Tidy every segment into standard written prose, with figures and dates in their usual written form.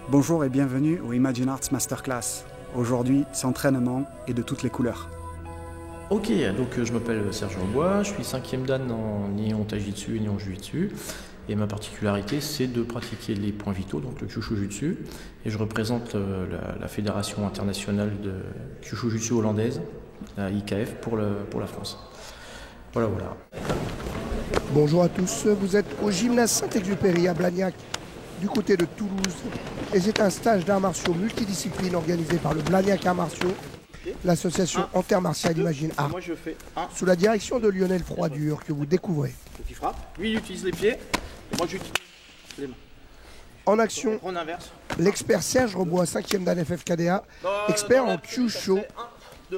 Bonjour et bienvenue au Imagine Arts Masterclass. Aujourd'hui, s'entraînement et de toutes les couleurs. Ok, donc je m'appelle Serge Robois, je suis 5e dan en Nihon Taijutsu et Nihon Jujutsu. Et ma particularité, c'est de pratiquer les points vitaux, donc le Kyushu Jutsu. Et je représente la Fédération internationale de Kyushu Jutsu hollandaise, la IKF, pour la France. Voilà. Bonjour à tous, vous êtes au gymnase Saint-Exupéry à Blagnac, du côté de Toulouse. Et c'est un stage d'arts martiaux multidisciplines organisé par le Blagnac Arts Martiaux, l'association intermartiale Imagine Art, sous la direction de Lionel Froidure, que vous découvrez. Donc il frappe, lui il utilise les pieds, et moi j'utilise les mains. En action, On inverse. l'expert Serge Robois, 5e dan FFKDA, expert en Kyushu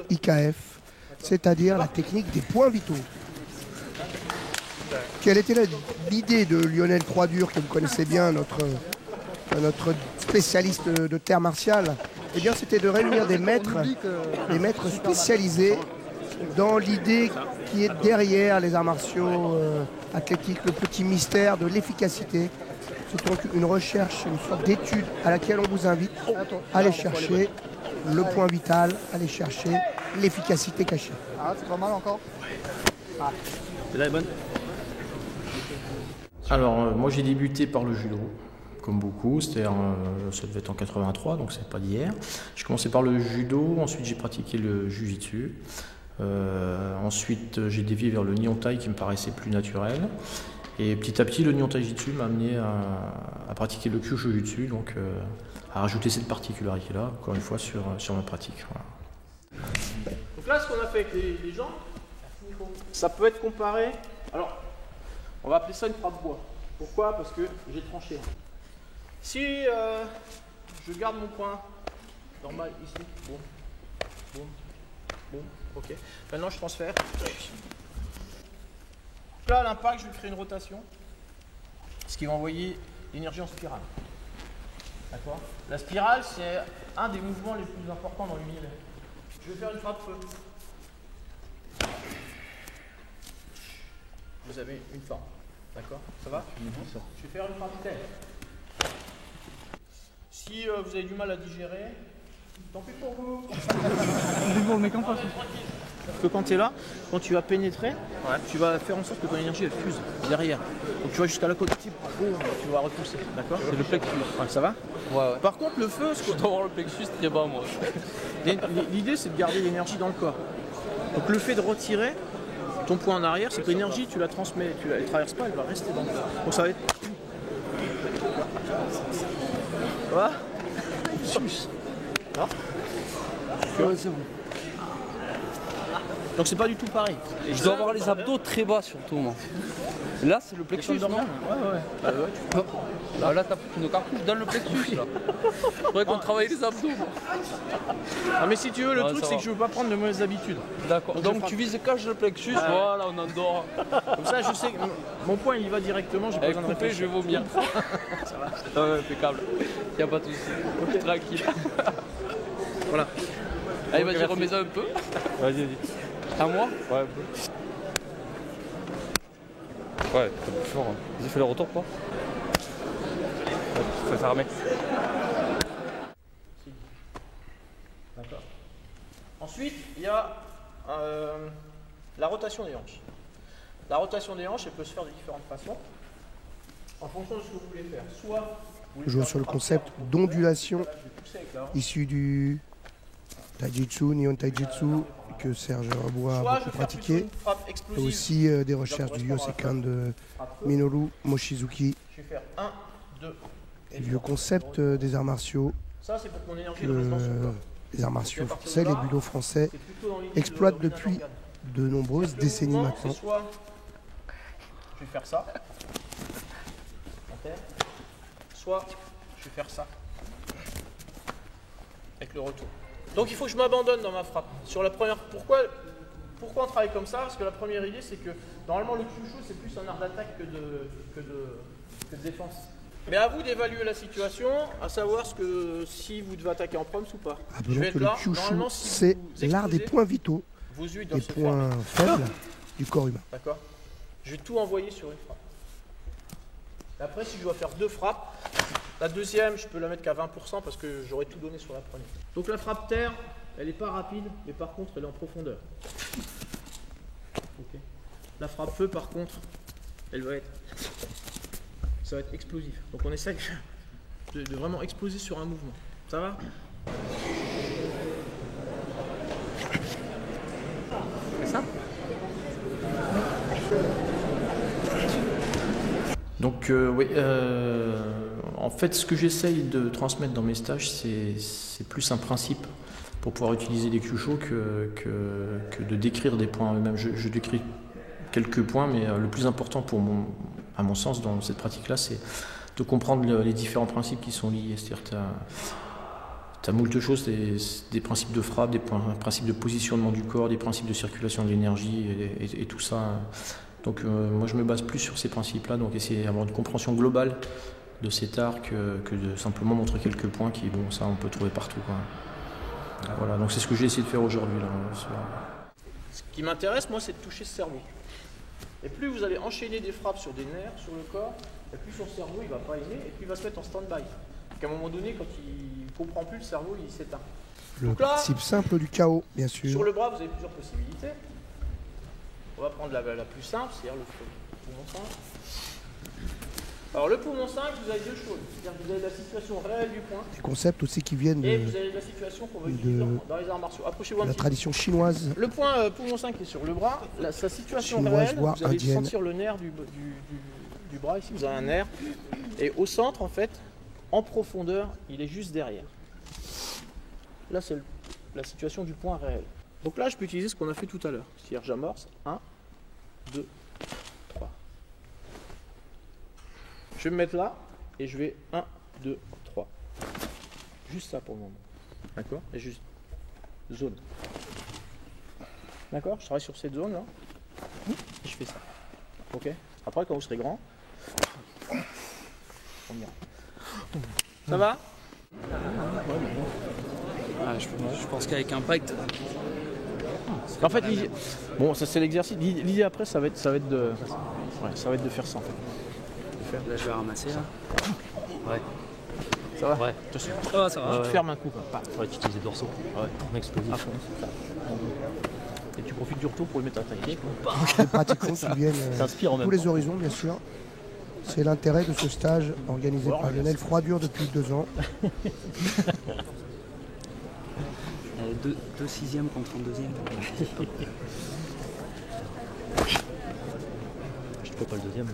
IKF, c'est-à-dire la technique des points vitaux. Quelle était l'idée de Lionel Froidure, que vous connaissez bien, notre spécialiste de terre martiale? Eh bien, c'était de réunir des maîtres spécialisés dans l'idée qui est derrière les arts martiaux athlétiques, le petit mystère de l'efficacité. C'est donc une recherche, une sorte d'étude à laquelle on vous invite à aller chercher le point vital, à aller chercher l'efficacité cachée. Ah, c'est pas mal encore. Là est bonne. Alors, moi j'ai débuté par le judo, comme beaucoup, ça devait être en 83, donc c'est pas d'hier. J'ai commencé par le judo, ensuite j'ai pratiqué le jujitsu. Ensuite j'ai dévié vers le Nihon Tai qui me paraissait plus naturel. Et petit à petit, le Nihon Taijutsu m'a amené à pratiquer le Kyushu Jutsu, donc à rajouter cette particularité-là, encore une fois, sur ma pratique. Voilà. Donc là, ce qu'on a fait avec les jambes, ça peut être comparé. Alors, on va appeler ça une frappe bois. Pourquoi? Parce que j'ai tranché. Si je garde mon point normal ici, boum, ok. Maintenant, je transfère. Là, à l'impact, je vais créer une rotation, ce qui va envoyer l'énergie en spirale. D'accord? La spirale, c'est un des mouvements les plus importants dans l'univers. Je vais faire une frappe feu. Vous avez une forme. D'accord? Ça va? Je vais faire une frappe telle. Si vous avez du mal à digérer, tant pis pour vous. Que quand tu es là, quand tu vas pénétrer, tu vas faire en sorte que ton énergie elle fuse derrière. Donc tu vas jusqu'à la côte, tu vas repousser. D'accord? C'est le plexus. Ouais, ça va? Ouais. Par contre, le feu, Je dois avoir le plexus très bas, moi. l'idée c'est de garder l'énergie dans le corps. Donc le fait de retirer ton point en arrière, c'est que l'énergie tu la transmets, tu la traverses pas, elle va rester dans le corps. Donc ça va être. Ça va? Ouais, c'est bon. Donc c'est pas du tout pareil. Je dois avoir les abdos très bas, surtout, moi. Là, c'est le plexus, non? Ouais. Ah, là, t'as foutu nos cartouches dans le plexus, là. Faudrait qu'on travaille les abdos. Ah mais si tu veux, le Ouais, truc ça c'est va. que je veux pas prendre de mauvaises habitudes. D'accord. Donc, Donc, je tu frappe. vises cache le plexus, voilà, on endort. Comme ça je sais que mon point il y va directement, j'ai pas besoin de Coupé, je réfléchir. vais vomir. Ouais, impeccable. Y'a pas de soucis. Tranquille. Voilà. Allez, vas-y, remets-en un peu. Vas-y. À moi? Ouais, t'as plus fort. Hein. Vas-y, fais le retour, quoi. Faut fermer. D'accord. Ensuite, il y a la rotation des hanches. La rotation des hanches, elle peut se faire de différentes façons, en fonction de ce que vous voulez faire. Soit vous voulez Jouons faire sur le une concept frappe ferme. d'ondulation Là, je vais pousser avec la hanche. issu du Taijutsu, Nihon Taijutsu, que Serge Robois Soit a je beaucoup vais faire plutôt pratiqué. une frappe Et explosive. aussi des recherches du Yosekan de Frappe feu. Minoru Mochizuki. Je vais faire 1, 2 et Le concept des arts martiaux, ça, c'est pour que mon énergie que reste dans son corps. les arts martiaux français, les budo français, C'est plutôt dans l'idée exploitent de depuis l'organe. de nombreuses Le décennies mouvement, maintenant. c'est soit je vais faire ça, en terre, soit je vais faire ça, avec le retour. Donc il faut que je m'abandonne dans ma frappe. Sur la première, pourquoi on travaille comme ça? Parce que la première idée, c'est que normalement le Kyushu, c'est plus un art d'attaque que de défense. Mais à vous d'évaluer la situation, à savoir si vous devez attaquer en proms ou pas. Je Rappelons vais que être le là, Kyushu, normalement, si c'est vous l'art des explosez, points vitaux, vos yeux des doivent se fermer. points faibles du corps humain. D'accord? Je vais tout envoyer sur une frappe. Et après, si je dois faire deux frappes, La deuxième, je peux la mettre qu'à 20% parce que j'aurais tout donné sur la première. Donc la frappe terre, elle n'est pas rapide, mais par contre, elle est en profondeur. Okay. La frappe feu, par contre, elle va être... Ça va être explosif. Donc on essaie de vraiment exploser sur un mouvement. Ça va? Ça? Donc oui, en fait ce que j'essaye de transmettre dans mes stages c'est plus un principe pour pouvoir utiliser les Kyusho que de décrire des points eux-mêmes. Je décris quelques points, mais le plus important à mon sens dans cette pratique-là, c'est de comprendre les différents principes qui sont liés. C'est-à-dire tu as moult choses, des principes de frappe, des principes de positionnement du corps, des principes de circulation de l'énergie et tout ça. Donc moi je me base plus sur ces principes-là, donc essayer d'avoir une compréhension globale de cet art que de simplement montrer quelques points qui, bon, ça on peut trouver partout, quoi. Voilà, donc c'est ce que j'ai essayé de faire aujourd'hui. Ce qui m'intéresse, moi, c'est de toucher ce cerveau. Et plus vous allez enchaîner des frappes sur des nerfs, sur le corps, et plus son cerveau il va pas aimer, et puis il va se mettre en stand-by. Donc à un moment donné, quand il ne comprend plus, le cerveau il s'éteint. Le principe simple du chaos, bien sûr. Sur le bras, vous avez plusieurs possibilités. On va prendre la plus simple, c'est-à-dire le poumon 5. Alors le poumon 5, vous avez deux choses. C'est-à-dire que vous avez la situation réelle du point. Des concepts aussi qui viennent et vous avez la situation qu'on va utiliser dans les arts martiaux. Approchez-vous un la petit tradition chinoise. Le point poumon 5 qui est sur le bras, sa situation Chinoise, réelle, voire vous allez indienne. sentir le nerf du bras, ici vous avez un nerf. Et au centre, en fait, en profondeur, il est juste derrière. Là, c'est la situation du point réel. Donc là, je peux utiliser ce qu'on a fait tout à l'heure. C'est-à-dire j'amorce 1, 2, 3. Je vais me mettre là et je vais 1, 2, 3. Juste ça pour le moment. D'accord? Et juste zone. D'accord? Je travaille sur cette zone là. Et je fais ça. Ok? Après, quand vous serez grand, on ira. Ça va? Ah, je pense qu'avec Impact. En fait, l'idée... Bon, ça c'est l'exercice. L'idée après, ça va être de faire ça en fait. Là, je vais ramasser là. Ouais. Ça va? Ouais. Attention. Oh, ça va. Tu te fermes un coup. Quoi. Ouais, tu utilises les dorsaux. Ouais. En explosif. À fond. Et tu profites du retour pour le mettre à tailler. Des pratiquants qui viennent S'inspire en même tous les temps. horizons, bien sûr. C'est l'intérêt de ce stage organisé par Lionel Froidure depuis 2 ans. 2 6e contre un 2e. Je te fais pas le deuxième.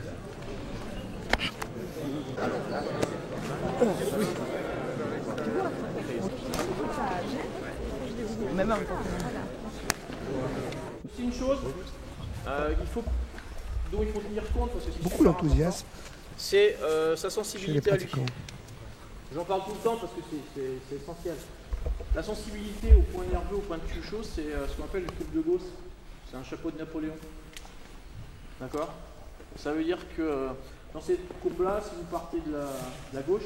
C'est une chose dont il faut tenir compte parce que c'est Beaucoup super d'enthousiasme important, c'est sa chez les sensibilité à lui. pratiquants. J'en parle tout le temps parce que c'est essentiel. La sensibilité au point nerveux, au point de Kyusho, c'est ce qu'on appelle le coupe de Gauss. C'est un chapeau de Napoléon. D'accord? Ça veut dire que dans cette coupe-là, si vous partez de la gauche,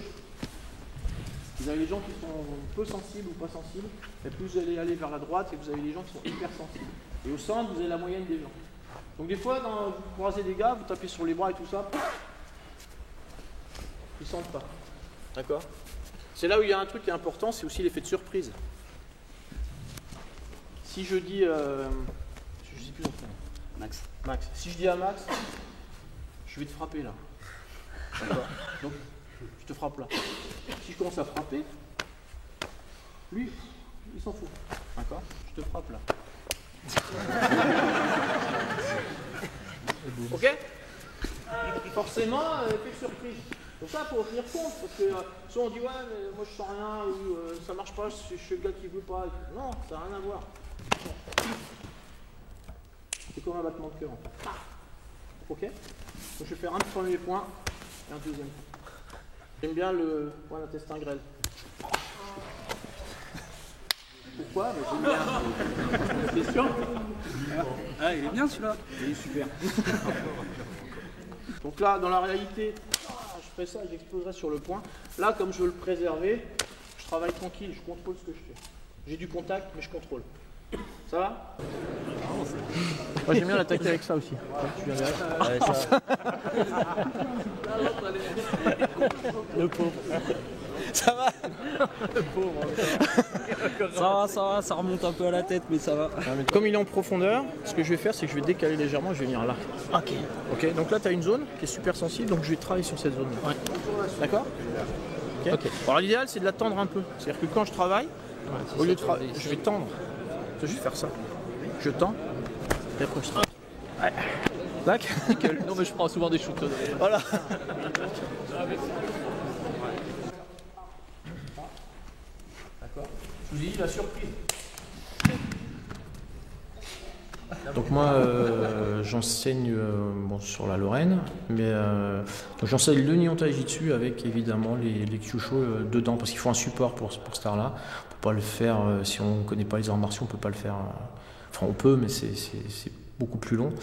vous avez les gens qui sont peu sensibles ou pas sensibles, et plus vous allez aller vers la droite, et vous avez les gens qui sont hyper sensibles. Et au centre, vous avez la moyenne des gens. Donc des fois, quand vous croisez des gars, vous tapez sur les bras et tout ça, ils ne sentent pas. D'accord? C'est là où il y a un truc qui est important, c'est aussi l'effet de surprise. Si je dis... je ne sais plus son prénom. Max. Si je dis à Max, je vais te frapper là. D'accord? Donc, je te frappe là. Si je commence à frapper, lui, il s'en fout. D'accord? Je te frappe là. Ok? Forcément, effet de surprise. Donc ça, il faut en tenir compte, parce que soit on dit ouais, mais moi je sens rien, ou ça marche pas, je suis le gars qui veut pas. Non, ça n'a rien à voir. C'est comme un battement de cœur en fait. Ok? Donc je vais faire un premier point et un deuxième point. J'aime bien le point d'intestin grêle. Pourquoi? J'aime bien. Question? Ah, il est bien celui-là. Il est super. Donc là, dans la réalité, je ferai ça, j'exploserai sur le point. Là, comme je veux le préserver, je travaille tranquille, je contrôle ce que je fais. J'ai du contact, mais je contrôle. Ça va? Moi j'aime bien l'attaquer avec ça aussi. Tu viens derrière. Allez, ça. Le pauvre. Ça va? Le pauvre. Ça va, ça remonte un peu à la tête, mais ça va. Comme il est en profondeur, ce que je vais faire, c'est que je vais décaler légèrement, je vais venir là. Ok. Ok, donc là tu as une zone qui est super sensible, donc je vais travailler sur cette zone-là. Ouais. D'accord? Ok. Alors l'idéal c'est de la tendre un peu. C'est-à-dire que quand je travaille, au lieu de travailler, je vais tendre. Je vais faire ça. Je tends. Et après je travaille. Ouais. Tac. Nickel. Non mais je prends souvent des shoots. Voilà. D'accord. Je vous dis la surprise. Donc moi j'enseigne bon, sur la Lorraine, mais donc j'enseigne le Nihon Taijutsu avec évidemment les Kyusho dedans, parce qu'il faut un support pour ce art-là. On peut pas le faire si on ne connaît pas les arts martiaux, on peut pas le faire. Enfin on peut, mais c'est beaucoup plus long.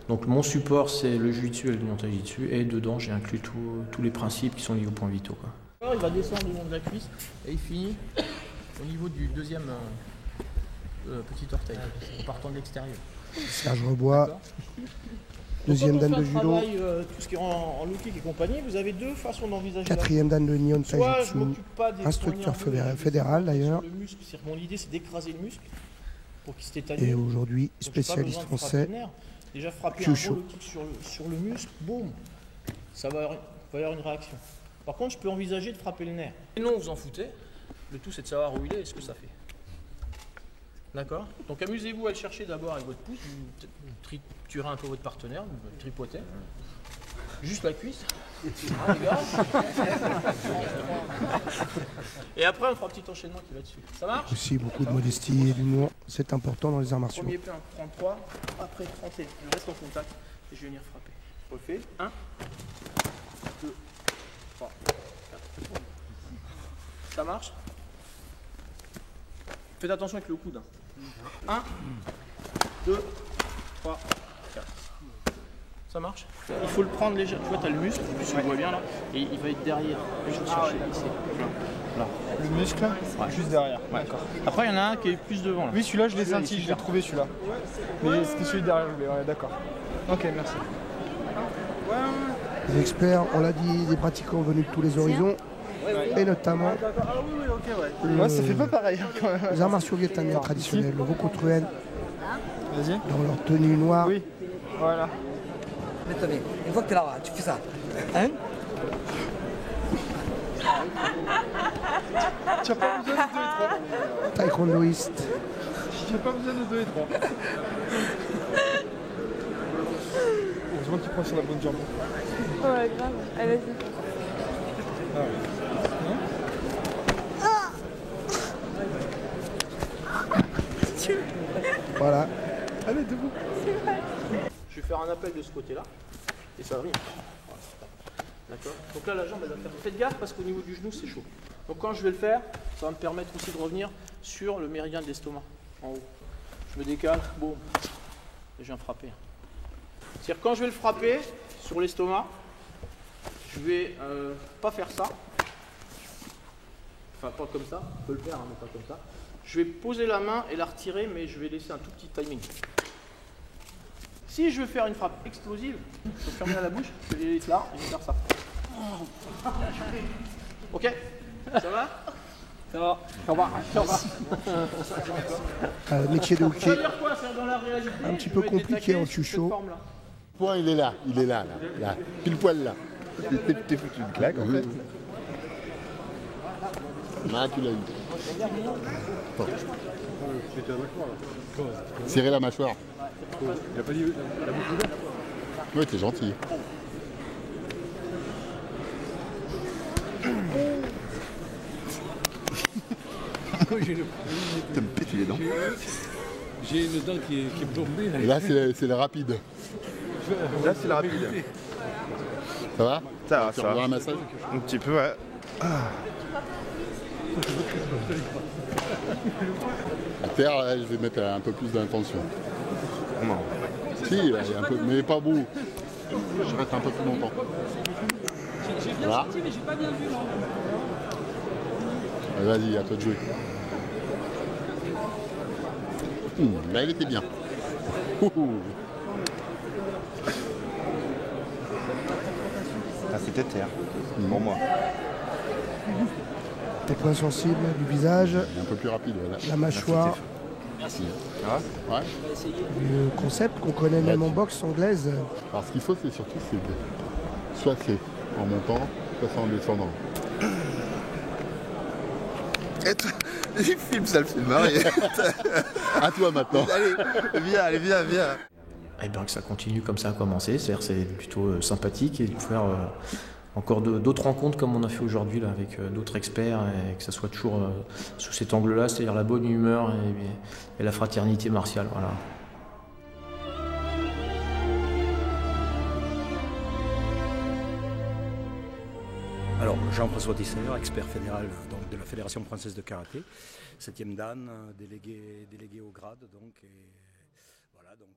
Donc mon support c'est le Jujutsu et le Nihon Taijutsu, et dedans j'ai inclus tous les principes qui sont liés aux points vitaux, quoi. Alors, il va descendre le long de la cuisse et il finit au niveau du deuxième petit orteil, en partant de l'extérieur. Serge Rebois, deuxième dan de judo, Tout ce qui est en low kick et compagnie, vous avez deux façons d'envisager. quatrième dan de Nihon Soit je Taijutsu, m'occupe pas des instructeur points nerveux fédéral d'ailleurs, sur le muscle, c'est-à-dire mon idée c'est d'écraser le muscle pour qu'il se tétanise. et aujourd'hui Donc, j'ai pas spécialiste besoin de frapper français. le nerf. Déjà frapper Kyusho. un gros low kick sur le muscle, boum, ça va y avoir une réaction. Par contre, je peux envisager de frapper le nerf. Et non, vous en foutez. Le tout, c'est de savoir où il est et ce que ça fait. D'accord? Donc amusez-vous à le chercher d'abord avec votre pouce. Vous triturez un peu votre partenaire, vous tripotez. Juste la cuisse. Ah, les gars. Et après, on fera un petit enchaînement qui va dessus. Ça marche? Aussi beaucoup de modestie et d'humour, c'est important dans les arts martiaux. Premier plein, 33, après 30, je reste en contact et je vais venir frapper. Je refais. 1, 2, 3, 4. Ça marche? Faites attention avec le coude. 1, 2, 3, 4. Ça marche? Il faut le prendre légèrement. Tu vois, tu as le muscle, tu le vois bien là, et il va être derrière. Je vais chercher ici. Là. Le muscle, juste derrière. Ouais. Après, il y en a un qui est plus devant là. Oui, celui-là, je l'ai senti, je l'ai trouvé celui-là. Mais c'était celui derrière, je voulais, ouais, d'accord. Ok, merci. Les experts, on l'a dit, des pratiquants venus de tous les horizons, et notamment Moi, ça fait pas pareil quand même. les arts martiaux vietnamiens traditionnels, le Wokotuen, Vas-y. dans leur tenue noire. Oui, voilà. Maintenant, une fois que tu es là, tu fais ça. Hein? Tu n'as pas besoin de 2 et 3. Taekwondoïste. Tu n'as pas besoin de 2 et 3. Heureusement que tu prends sur la bonne jambe. Ouais, grave. Allez, vas-y. Voilà. Allez, debout. Je vais faire un appel de ce côté-là, et ça va venir. D'accord? Donc là, la jambe, elle va faire. Faites gaffe parce qu'au niveau du genou, c'est chaud. Donc quand je vais le faire, ça va me permettre aussi de revenir sur le méridien de l'estomac, en haut. Je me décale, boum, et je viens frapper. C'est-à-dire quand je vais le frapper sur l'estomac, je vais pas faire ça. Enfin, pas comme ça, on peut le faire, hein, mais pas comme ça. Je vais poser la main et la retirer, mais je vais laisser un tout petit timing. Si je veux faire une frappe explosive, je vais fermer la bouche, je vais être là et je vais faire ça. Ok? Ça va? Ça va. Au revoir. Au revoir. Métier de Ça hockey, veut dire quoi? C'est dans la réalité. un petit peu compliqué en Kyusho. Le point, il est là, là, pile poil là. T'es foutu une claque en fait. Ah, tu l'as eu. Bon. Serrer la mâchoire. Il a pas dit la bouche ouverte? Ouais, t'es gentil. T'as me pété les dents. J'ai une dent qui est plombée. Et là, c'est le rapide. Là, c'est la rapide. Ça va? Ça va, tu ça va. un massage? Un petit peu, ouais. À terre, là, je vais mettre un peu plus d'intention. Non. Si, là, il y a un peu, mais pas beau. Je reste un peu plus longtemps. J'ai bien Voilà. senti, mais j'ai pas bien vu. Vas-y, à toi de jouer. Là, il était bien. Ah, c'était terre, pour moi. Les points sensibles du visage, Un peu plus rapide, voilà. la mâchoire, Merci. Ouais. le concept qu'on connaît même en boxe anglaise. Alors ce qu'il faut, c'est surtout, soit c'est en montant, soit c'est en descendant. Il filme ça, le film. À toi maintenant. Allez, viens. Et bien que ça continue comme ça a commencé, c'est-à-dire c'est plutôt sympathique et de faire encore d'autres rencontres comme on a fait aujourd'hui là avec d'autres experts et que ça soit toujours sous cet angle-là, c'est-à-dire la bonne humeur et la fraternité martiale. Voilà. Alors, Jean-François Tisser, expert fédéral donc, de la Fédération française de karaté, 7e dan, délégué au grade, donc, et voilà, donc.